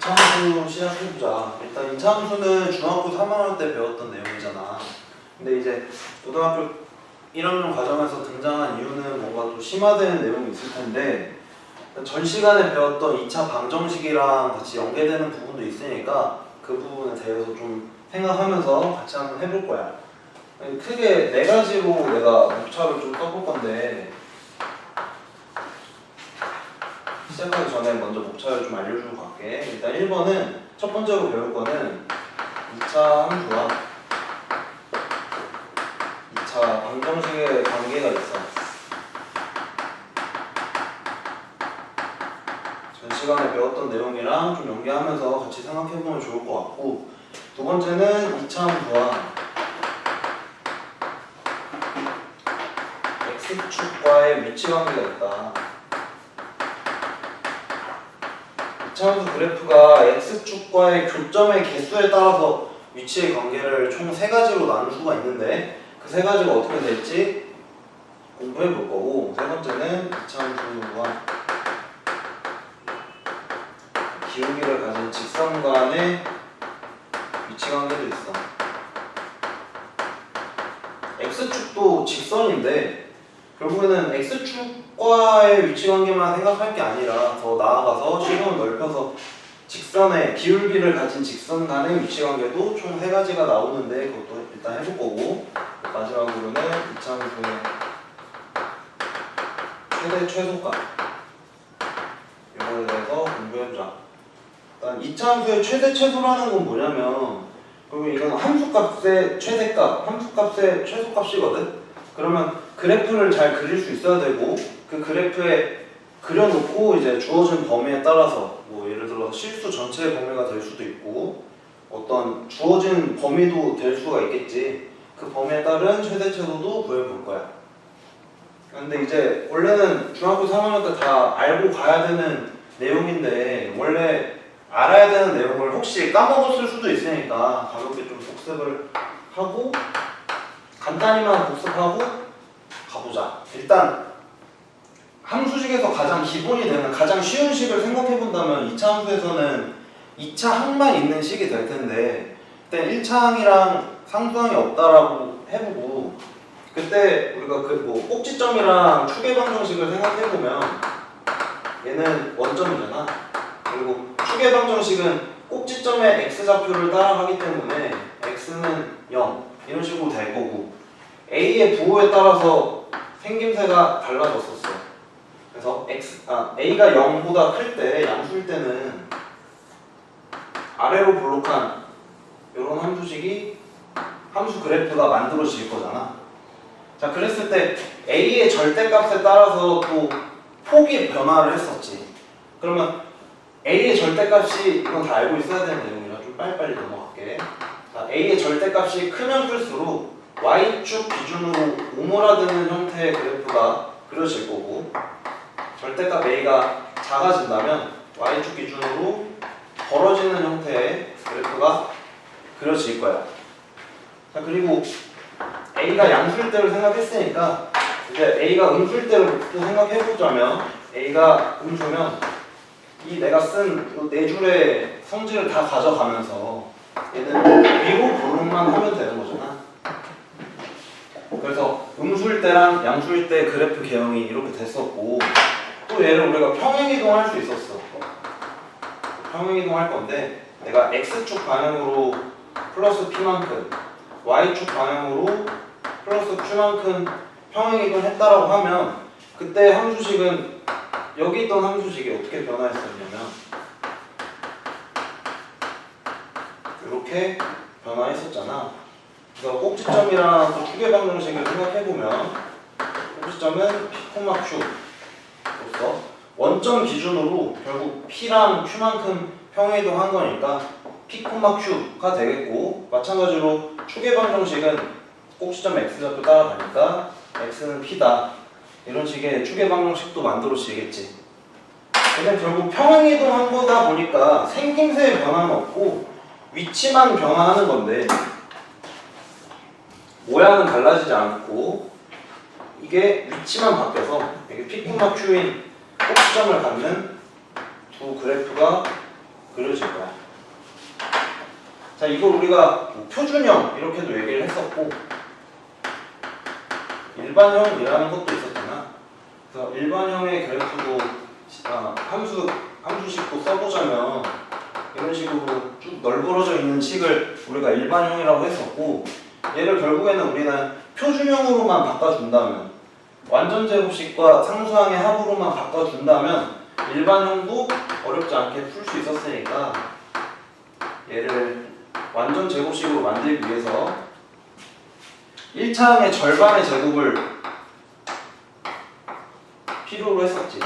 이차함수 시작해보자. 일단 이차함수는 중학교 3학년 때 배웠던 내용이잖아. 근데 이제 고등학교 1학년 과정에서 등장한 이유는 뭔가 또 심화되는 내용이 있을 텐데, 전 시간에 배웠던 2차 방정식이랑 같이 연계되는 부분도 있으니까 그 부분에 대해서 좀 생각하면서 같이 한번 해볼 거야. 크게 4가지로 내가 목차를 좀 써볼 건데, 시작하기 전에 먼저 목차를 좀 알려주고 갈게. 일단 1번은 첫 번째로 배울 거는 2차 함수와 2차 방정식의 관계가 있어. 전 시간에 배웠던 내용이랑 좀 연계하면서 같이 생각해보면 좋을 것 같고, 두 번째는 2차 함수와 x축과의 위치 관계가 있다. 2차 함수 그래프가 x축과의 교점의 개수에 따라서 위치의 관계를 총 3가지로 나눌 수가 있는데, 그 3가지가 어떻게 될지 공부해 볼 거고, 세 번째는 2차 함수와 기울기를 가진 직선 간의 위치 관계도 있어. x축도 직선인데 결국에는 x축과의 위치 관계만 생각할 게 아니라 더 나아가서 시공을 넓혀서 직선의 기울기를 가진 직선 간의 위치 관계도 총 3가지가 나오는데 그것도 일단 해볼 거고, 마지막으로는 2차 함수의 최대 최소값, 이거에 대해서 공부해보자. 일단 2차 함수의 최대 최소라는 건 뭐냐면, 그리고 이건 함수값의 최대값, 함수값의 최소값이거든. 그러면 그래프를 잘 그릴 수 있어야 되고, 그 그래프에 그려놓고 이제 주어진 범위에 따라서 뭐 예를 들어 실수 전체의 범위가 될 수도 있고 어떤 주어진 범위도 될 수가 있겠지. 그 범위에 따른 최대 최소도 구해볼 거야. 근데 이제 원래는 중학교 3학년 때 다 알고 가야 되는 내용인데, 원래 알아야 되는 내용을 혹시 까먹었을 수도 있으니까 가볍게 좀 복습을 하고 간단히만 복습하고 가보자. 일단 함수식에서 가장 기본이 되는 가장 쉬운 식을 생각해 본다면 2차 함수에서는 2차 항만 있는 식이 될 텐데, 그때 1차 항이랑 상수항이 없다라고 해보고, 그때 우리가 그 뭐 꼭지점이랑 축의 방정식을 생각해 보면 얘는 원점이잖아. 그리고 축의 방정식은 꼭지점의 x좌표를 따라가기 때문에 x는 0 이런 식으로 될 거고, a의 부호에 따라서 생김새가 달라졌었어. 그래서 a가 0보다 클 때, 양수일 때는 아래로 볼록한 이런 함수식이 함수 그래프가 만들어질 거잖아. 자, 그랬을 때 a의 절대값에 따라서 또 폭이 변화를 했었지. 그러면 a의 절대값이, 이건 다 알고 있어야 되는 내용이라 좀 빨리빨리 넘어갈게. 자, a의 절대값이 크면 클수록 y축 기준으로 오므라드는 형태의 그래프가 그려질 거고, 절대값 a가 작아진다면 y축 기준으로 벌어지는 형태의 그래프가 그려질 거야. 자, 그리고 a가 양수일 때를 생각했으니까 이제 a가 음수일 때를 또 생각해보자면, a가 음수면 이 내가 쓴 이 4줄의 성질을 다 가져가면서 얘는 위로 볼록만 하면 되는 거잖아. 그래서 음수일 때랑 양수일 때 그래프 개형이 이렇게 됐었고, 또 얘를 우리가 평행이동할 수 있었어. 평행이동할 건데, 내가 x축 방향으로 플러스 p만큼, y축 방향으로 플러스 q만큼 평행이동 했다라고 하면, 그때 함수식은 여기 있던 함수식이 어떻게 변화했었냐면 이렇게 변화했었잖아. 그래서 꼭지점이랑 또 축의 방정식을 생각해보면, 꼭지점은 p, q로서 원점 기준으로 결국 p랑 q만큼 평행이동한 거니까 p, q가 되겠고, 마찬가지로 축의 방정식은 꼭지점 x좌표 따라가니까 x는 p다, 이런 식의 축의 방정식도 만들어지겠지. 근데 결국 평행이동한 거다 보니까 생김새의 변화는 없고 위치만 변화하는 건데, 모양은 달라지지 않고 이게 위치만 바뀌어서 이게 p, q인 꼭지점을 갖는 두 그래프가 그려질 거야. 자, 이걸 우리가 뭐 표준형 이렇게도 얘기를 했었고 일반형이라는 것도 있었잖아. 그래서 일반형의 그래프도 함수식도 써보자면 이런 식으로 쭉 널브러져 있는 식을 우리가 일반형이라고 했었고, 얘를 결국에는 우리는 표준형으로만 바꿔준다면, 완전 제곱식과 상수항의 합으로만 바꿔준다면 일반형도 어렵지 않게 풀 수 있었으니까 얘를 완전 제곱식으로 만들기 위해서 1차항의 절반의 제곱을 필요로 했었지.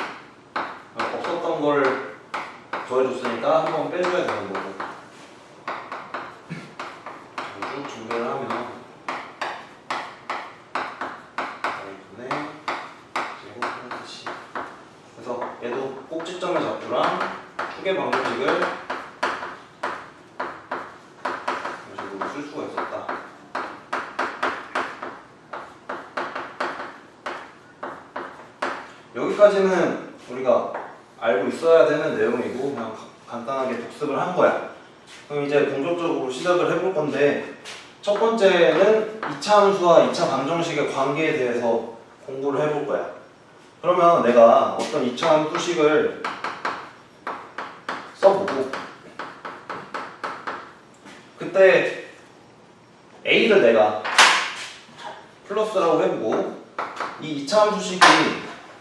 없었던 걸 더해줬으니까 한번 빼줘야 되는 거고. 쭉 준비를 하면 2분의 제곱 플러스 10. 그래서 얘도 꼭지점의 좌표랑 축의 방정식을 이런 식으로 쓸 수가 있었다. 여기까지는 우리가 알고 있어야 되는 내용이고 그냥 간단하게 복습을 한 거야. 그럼 이제 본격적으로 시작을 해볼 건데, 첫 번째는 2차 함수와 2차 방정식의 관계에 대해서 공부를 해볼 거야. 그러면 내가 어떤 2차 함수식을 써보고 그때 A를 내가 플러스라고 해보고 이 2차 함수식이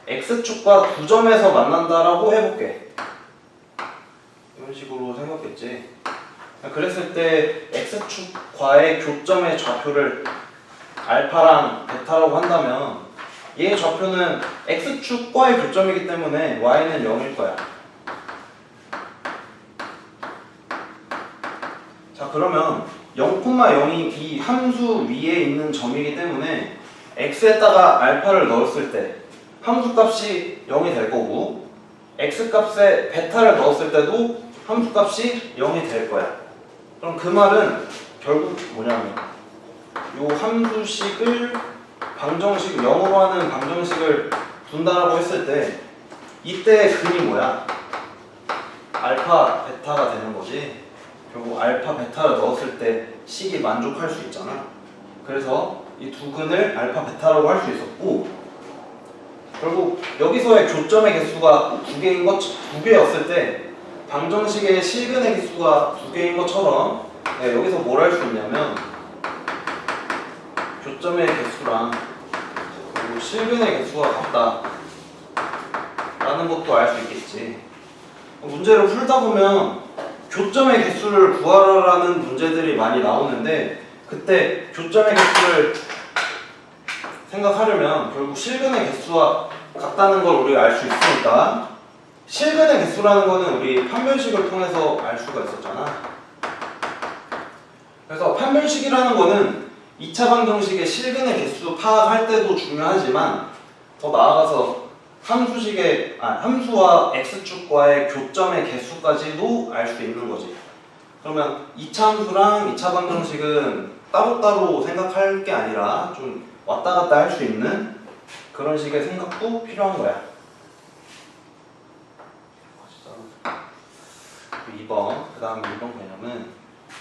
X축과 2점에서 만난다라고 해볼게. 이런 식으로 생각했지. 그랬을 때 X축과의 교점의 좌표를 알파랑 베타라고 한다면 얘의 좌표는 X축과의 교점이기 때문에 Y는 0일 거야. 자, 그러면 0,0이 이 함수 위에 있는 점이기 때문에 X에다가 알파를 넣었을 때 함수값이 0이 될 거고, X값에 베타를 넣었을 때도 함수값이 0이 될 거야. 그럼 그 말은 결국 뭐냐면 요 함수식을 방정식 0으로 하는 방정식을 둔다라고 했을 때 이때 근이 뭐야? 알파 베타가 되는 거지. 결국 알파 베타를 넣었을 때 식이 만족할 수 있잖아. 그래서 이 두 근을 알파 베타라고 할 수 있었고, 결국 여기서의 교점의 개수가 2개였을 때 방정식의 실근의 개수가 2개인 것처럼 여기서 뭘 할 수 있냐면 교점의 개수랑 그리고 실근의 개수가 같다 라는 것도 알 수 있겠지. 문제를 풀다 보면 교점의 개수를 구하라는 문제들이 많이 나오는데, 그때 교점의 개수를 생각하려면 결국 실근의 개수와 같다는 걸 우리가 알 수 있으니까, 실근의 개수라는 거는 우리 판별식을 통해서 알 수가 있었잖아. 그래서 판별식이라는 거는 2차 방정식의 실근의 개수 파악할 때도 중요하지만 더 나아가서 함수와 x축과의 교점의 개수까지도 알 수 있는 거지. 그러면 2차 함수랑 2차 방정식은 따로따로 생각할 게 아니라 좀 왔다 갔다 할 수 있는 그런 식의 생각도 필요한 거야. 2번, 그 다음 2번 개념은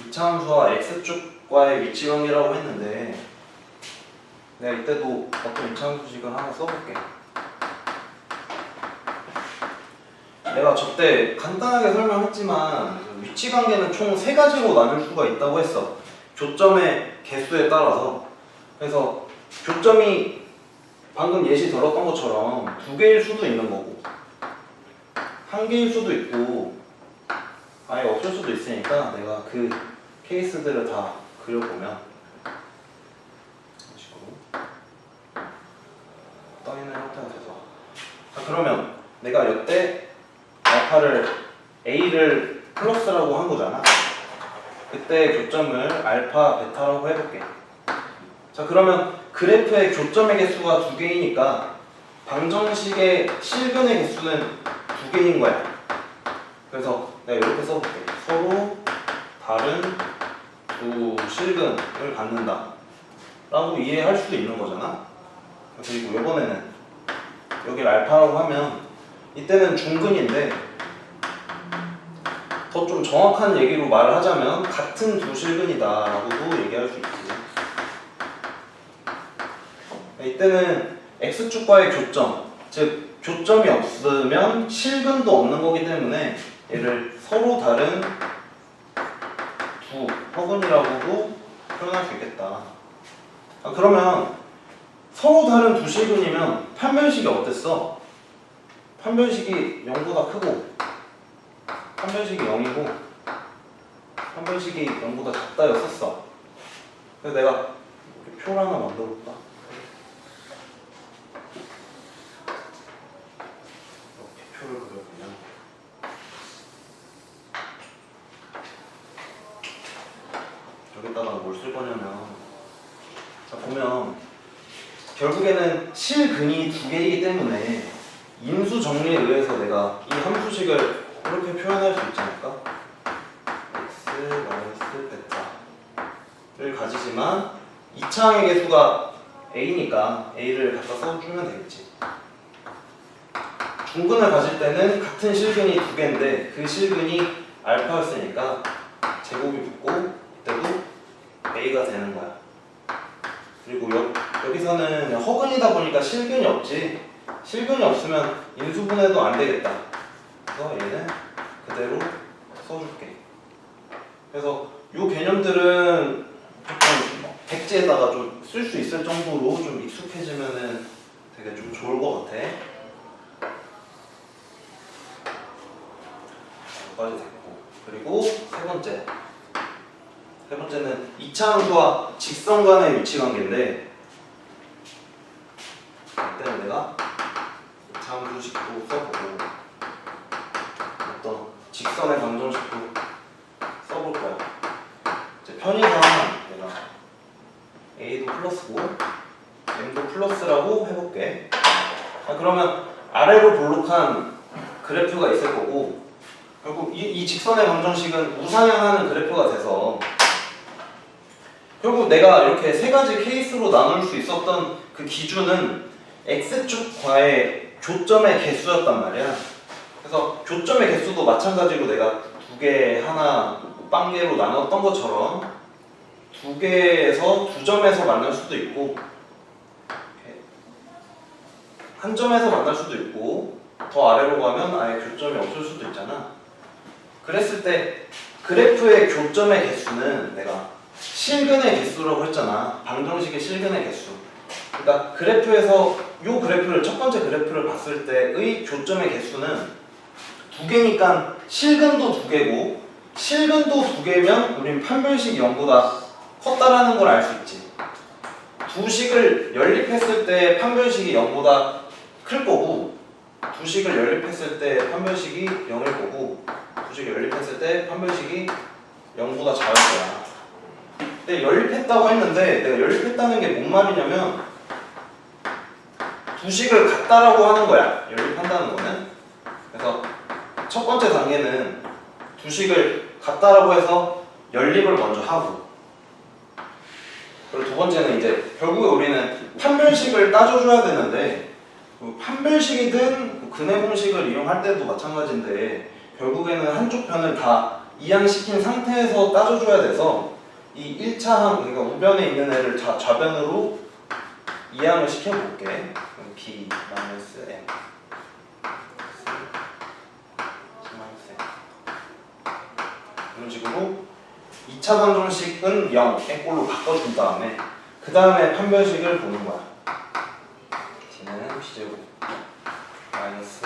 2차 함수와 x축과의 위치 관계라고 했는데, 내가 이때도 어떤 2차 함수식을 하나 써볼게. 내가 저때 간단하게 설명했지만 위치 관계는 총 3가지로 나눌 수가 있다고 했어. 교점의 개수에 따라서. 그래서 교점이 방금 예시 들었던 것처럼 2개일 수도 있는 거고 1개일 수도 있고 아예 없을 수도 있으니까 내가 그 케이스들을 다 그려보면 이런 식으로 떠있는 형태가 돼서, 자, 그러면 내가 이때 알파를 A를 플러스라고 한 거잖아. 그때 교점을 알파 베타라고 해볼게. 자, 그러면 그래프의 교점의 개수가 2개이니까 방정식의 실근의 개수는 2개인 거야. 그래서 내가 이렇게 써볼게. 서로 다른 두 실근을 갖는다 라고 이해할 수도 있는 거잖아. 그리고 이번에는 여기를 알파라고 하면 이때는 중근인데 더 좀 정확한 얘기로 말을 하자면 같은 두 실근이다 라고도 얘기할 수 있지. 이때는 X축과의 교점, 즉 교점이 없으면 실근도 없는 거기 때문에 얘를 서로 다른 두 허근이라고도 표현할 수 있겠다. 그러면 서로 다른 두 실근이면 판별식이 어땠어? 판별식이 0보다 크고 판별식이 0이고 판별식이 0보다 작다였었어. 그래서 내가 표를 하나 만들어 볼까? 이렇게 표를 그려보면 여기다가 뭘 쓸 거냐면, 자 보면 결국에는 실근이 두 개이기 때문에 인수 정리에 의해서 내가 이 함수식을 이렇게 표현할 수 있지 않을까? x 베타를 가지지만 이차항의 개수가 a니까 a를 갖다 써주면 되겠지. 중근을 가질 때는 같은 실근이 두 개인데 그 실근이 알파였으니까 제곱이 붙고 이때도 a가 되는 거야. 그리고 여기서는 허근이다 보니까 실근이 없지. 실근이 없으면 인수분해도 안 되겠다. 그래서 얘는 그대로 써줄게. 그래서 이 개념들은 조금 백지에다가 좀 쓸 수 있을 정도로 좀 익숙해지면은 되게 좀 좋을 것 같아. 여기까지 됐고, 그리고 세 번째는 이차함수와 직선 간의 위치 관계인데, 이때는 내가 이차함수식도 써보고 어떤 직선의 방정식도 써볼 거야. 이제 편의상 내가 a도 플러스고 m도 플러스라고 해볼게. 그러면 아래로 볼록한 그래프가 있을 거고, 결국 이 직선의 방정식은 우상향하는 그래프가 돼서 결국 내가 이렇게 세 가지 케이스로 나눌 수 있었던 그 기준은 x축과의 교점의 개수였단 말이야. 그래서 교점의 개수도 마찬가지로 내가 두 개 하나 빵개로 나눴던 것처럼 두 개에서 두 점에서 만날 수도 있고 한 점에서 만날 수도 있고 더 아래로 가면 아예 교점이 없을 수도 있잖아. 그랬을 때 그래프의 교점의 개수는 내가 실근의 개수라고 했잖아. 방정식의 실근의 개수. 그러니까 그래프에서 요 그래프를 첫 번째 그래프를 봤을 때의 교점의 개수는 두 개니까 실근도 두 개고, 실근도 두 개면 우린 판별식 0보다 컸다라는 걸 알 수 있지. 두 식을 연립했을 때 판별식이 0보다 클 거고, 두 식을 연립했을 때 판별식이 0일 거고, 두 식을 연립했을 때 판별식이 0보다 작을 거야. 근데 연립했다고 했는데 내가 연립했다는 게 뭔 말이냐면 두 식을 같다라고 하는 거야. 연립한다는 거는. 그래서 첫 번째 단계는 두 식을 같다라고 해서 연립을 먼저 하고, 그리고 두 번째는 이제 결국에 우리는 판별식을 따져줘야 되는데, 판별식이든 근해 공식을 이용할 때도 마찬가지인데 결국에는 한쪽 편을 다 이항시킨 상태에서 따져줘야 돼서 이 1차항, 그러니까 우변에 있는 애를 좌변으로 이항을 시켜볼게. b-m 이런 식으로 2차 방정식은 0, n꼴로 바꿔준 다음에 그 다음에 판별식을 보는 거야. t는 b제곱 마이너스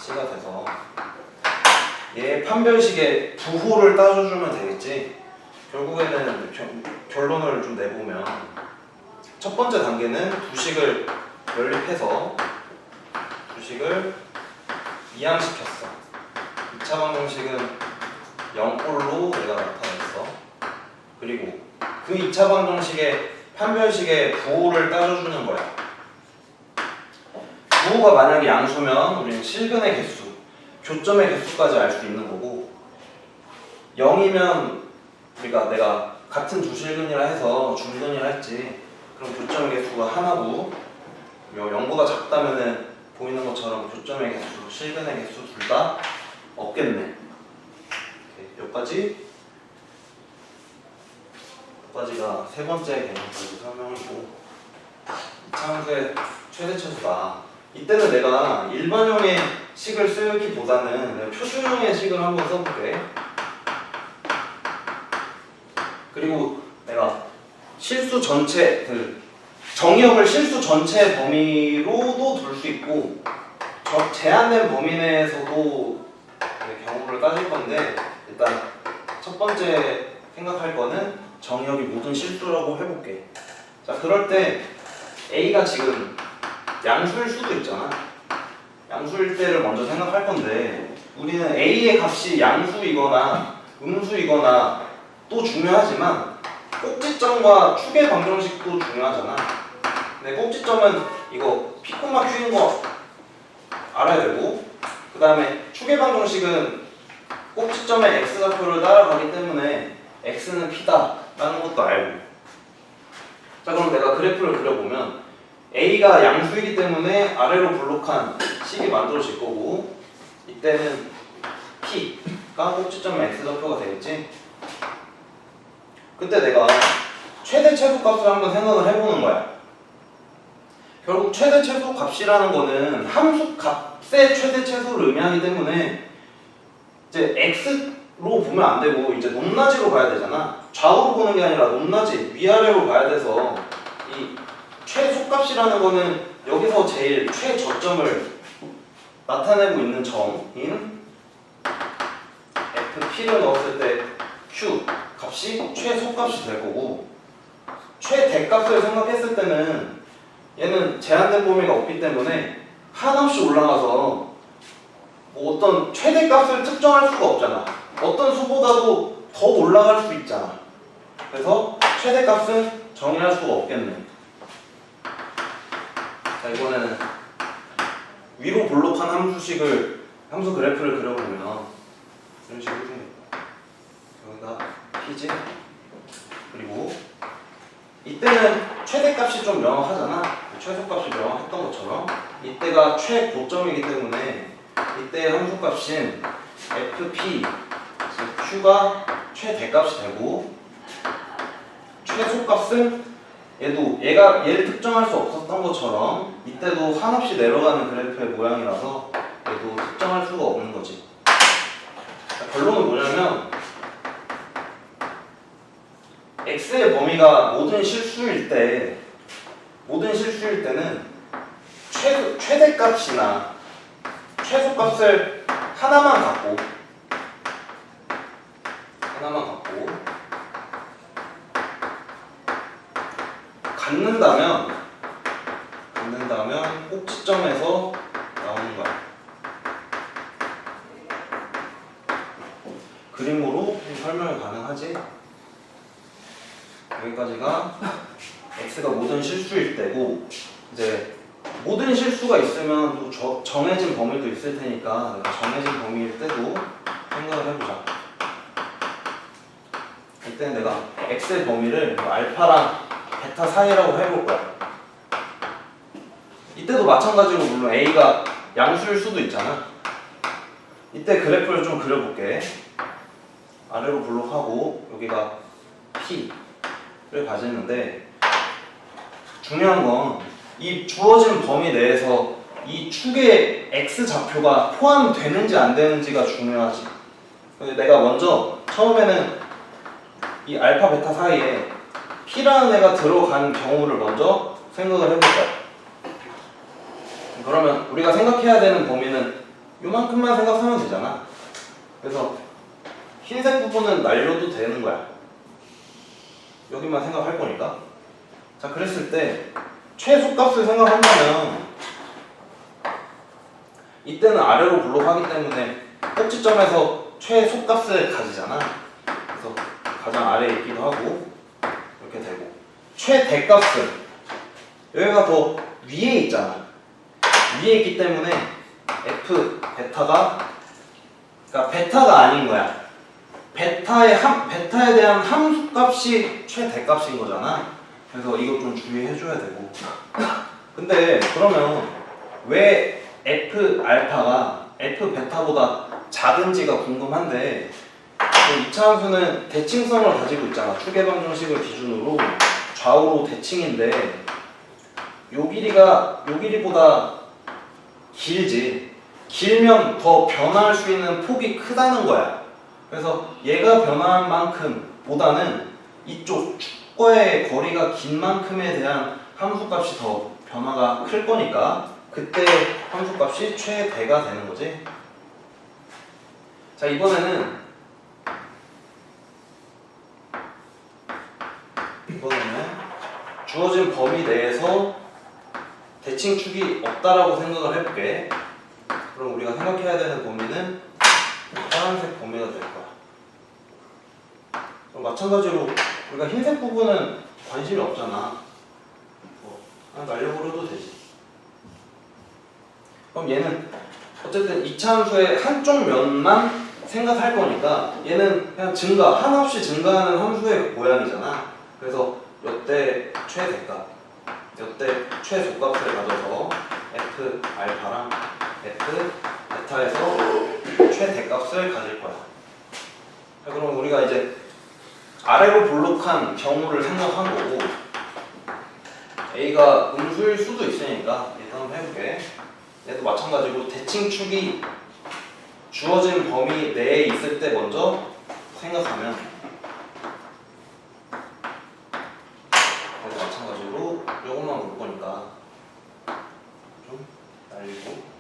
4ac가 돼서 얘 판별식의 부호를 따져주면 되겠지. 결국에는 결론을 좀 내보면 첫 번째 단계는 두 식을 연립해서 두 식을 이항시켰어. 2차 방정식은 0꼴로 내가 나타냈어. 그리고 그 2차 방정식의 판별식의 부호를 따져주는 거야. 부호가 만약에 양수면 우리는 실근의 개수, 교점의 개수까지 알 수 있는 거고, 0이면 우리가 내가 같은 두 실근이라 해서 중근이라 했지. 그럼 교점의 개수가 하나고, 0보다 작다면은 보이는 것처럼 교점의 개수, 실근의 개수 둘 다 없겠네. 여기까지가 세 번째 개념까지 설명이고, 이차함수의 최대 최소다. 이때는 내가 일반형의 식을 쓰기보다는 내가 표준형의 식을 한번 써볼게. 그리고 내가 실수 전체, 정의역을 실수 전체 범위로도 둘 수 있고, 제한된 범위 내에서도 경우를 따질 건데, 일단 첫 번째 생각할 거는 정의역이 모든 실수라고 해볼게. 자, 그럴 때 A가 지금 양수일 수도 있잖아. 양수일 때를 먼저 생각할 건데, 우리는 A의 값이 양수이거나 음수이거나 또 중요하지만 꼭지점과 축의 방정식도 중요하잖아. 근데 꼭지점은 이거 P, Q인 거 알아야 되고, 그 다음에 축의 방정식은 꼭지점의 x좌표를 따라가기 때문에 x는 P다 라는 것도 알고. 자, 그럼 내가 그래프를 그려보면 A가 양수이기 때문에 아래로 블록한 식이 만들어질 거고, 이때는 P가 꼭지점의 x좌표가 되겠지. 그때 내가 최대 최소값을 한번 생각을 해보는 거야. 결국 최대 최소값이라는 거는 함수 값의 최대 최소를 의미하기 때문에 이제 x로 보면 안 되고 이제 높낮이로 봐야 되잖아. 좌우로 보는 게 아니라 높낮이, 위아래로 봐야 돼서 이 최소값이라는 거는 여기서 제일 최저점을 나타내고 있는 점인 FP를 넣었을 때 Q 값이 최소값이 될 거고, 최대값을 생각했을 때는 얘는 제한된 범위가 없기 때문에 한없이 올라가서 뭐 어떤 최대값을 특정할 수가 없잖아. 어떤 수보다도 더 올라갈 수 있잖아. 그래서 최대값은 정의할 수가 없겠네. 자, 이번에는 위로 블록한 함수 그래프를 그려보면 이런 식으로 생겼다. 여기가 P지. 그리고 이때는 최대값이 좀 명확하잖아. 최소값이 명확했던 것처럼 이때가 최고점이기 때문에 이때의 함수값인 FP, 즉 Q가 최대값이 되고, 최소값은 얘를 특정할 수 없었던 것처럼 이때도 한없이 내려가는 그래프의 모양이라서 얘도 특정할 수가 없는 거지. 결론은 뭐냐면 x의 범위가 모든 실수일 때는 최대값이나 최소값을 하나만 갖고 갖는다면 꼭지점에서 나오는 거야. 그림으로 설명이 가능하지? 여기까지가 x가 모든 실수일 때고, 이제 모든 실수가 있으면 또 정해진 범위도 있을 테니까 내가 정해진 범위일 때도 생각을 해보자. 이때는 내가 x의 범위를 알파랑 베타 사이라고 해볼 거야. 이때도 마찬가지로 물론 a가 양수일 수도 있잖아. 이때 그래프를 좀 그려볼게. 아래로 블록하고 여기가 P를 가지는데, 중요한 건 이 주어진 범위 내에서 이 축의 x좌표가 포함되는지 안 되는지가 중요하지. 내가 먼저 처음에는 이 알파 베타 사이에 P라는 애가 들어간 경우를 먼저 생각을 해볼 거야. 그러면 우리가 생각해야 되는 범위는 요만큼만 생각하면 되잖아. 그래서 흰색 부분은 날려도 되는 거야. 여기만 생각할 거니까. 자, 그랬을 때 최소값을 생각한다면 이때는 아래로 블록하기 때문에 꼭지점에서 최소값을 가지잖아. 그래서 가장 아래에 있기도 하고 이렇게 되고, 최대값은 여기가 더 위에 있잖아. 위에 있기 때문에 F 베타가, 그러니까 베타가 아닌 거야. 베타에 대한 함수값이 최대값인 거잖아. 그래서 이거 좀 주의해줘야 되고. 근데 그러면 왜 F 알파가 F 베타보다 작은지가 궁금한데, 그 2차 함수는 대칭성을 가지고 있잖아. 추계방정식을 기준으로 좌우로 대칭인데 요 길이보다 길지. 길면 더 변화할 수 있는 폭이 크다는 거야. 그래서 얘가 변화한 만큼 보다는 이쪽 축과의 거리가 긴 만큼에 대한 함수값이 더 변화가 클 거니까 그때 함수값이 최대가 되는 거지. 자, 이번에는 주어진 범위 내에서 대칭축이 없다라고 생각을 해볼게. 그럼 우리가 생각해야 되는 범위는 파란색 범위가 될 거야. 그럼 마찬가지로 우리가 흰색 부분은 관심이 없잖아. 그냥 날려버려도 되지. 그럼 얘는 어쨌든 2차 함수의 한쪽 면만 생각할 거니까 얘는 그냥 한없이 증가하는 함수의 모양이잖아. 그래서 이때 최대값, 이때 최소값을 가져서 f 알파랑 f 베타에서 최대값을 가질 거야. 자, 그럼 우리가 이제 아래로 볼록한 경우를 생각한 거고, A가 음수일 수도 있으니까 일단 한번 해볼게. 얘도 마찬가지로 대칭축이 주어진 범위 내에 있을 때 먼저 생각하면, 얘도 마찬가지로 요것만 볼 거니까 좀 날리고,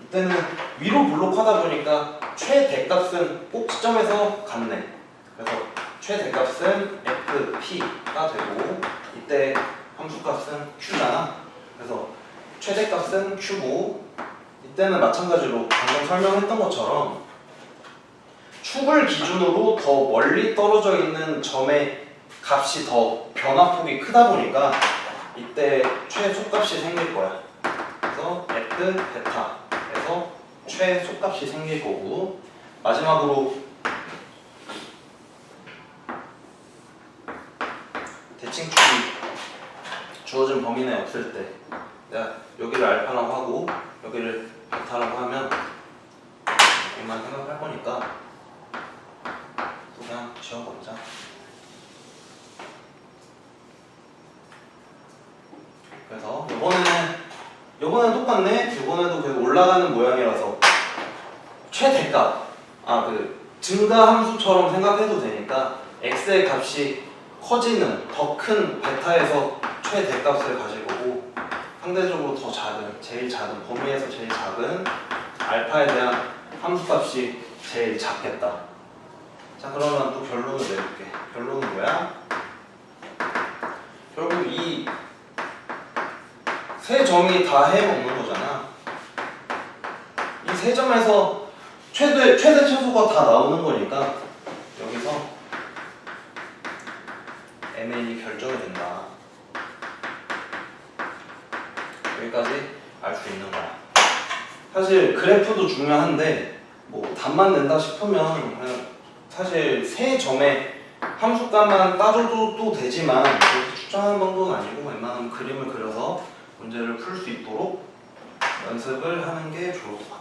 이때는 위로 블록하다 보니까 최대값은 꼭 시점에서 같네. 그래서 최대값은 fp가 되고, 이때 함수값은 q잖아. 그래서 최대값은 q고, 이때는 마찬가지로 방금 설명했던 것처럼 축을 기준으로 더 멀리 떨어져 있는 점의 값이 더 변화폭이 크다 보니까 이때 최소값이 생길 거야. 그래서 f 베타에서 최소값이 생길 거고, 마지막으로 대칭축이 주어진 범위 내에 없을 때 내가 여기를 알파라고 하고 여기를 베타라고 하면 이만 생각할 거니까 또 그냥 지워버리자. 그래서 요번에는 똑같네. 요번에도 계속 올라가는 모양이라서 최대값, 증가 함수처럼 생각해도 되니까 x의 값이 커지는 더 큰 베타에서 최대값을 가질 거고, 상대적으로 더 작은, 제일 작은, 범위에서 제일 작은 알파에 대한 함수값이 제일 작겠다. 자, 그러면 또 결론을 내볼게. 결론은 뭐야? 결국 이 세 점이 다 해먹는 거잖아. 이 세 점에서 최대 최소가 다 나오는 거니까 여기서 MN이 결정이 된다. 여기까지 알 수 있는 거야. 사실 그래프도 중요한데 뭐 답만 낸다 싶으면 그냥 사실 세 점의 함수값만 따져도 또 되지만 그렇게 추정하는 방법은 아니고 웬만하면 그림을 그려서 문제를 풀 수 있도록 연습을 하는 게 좋을 것 같아요.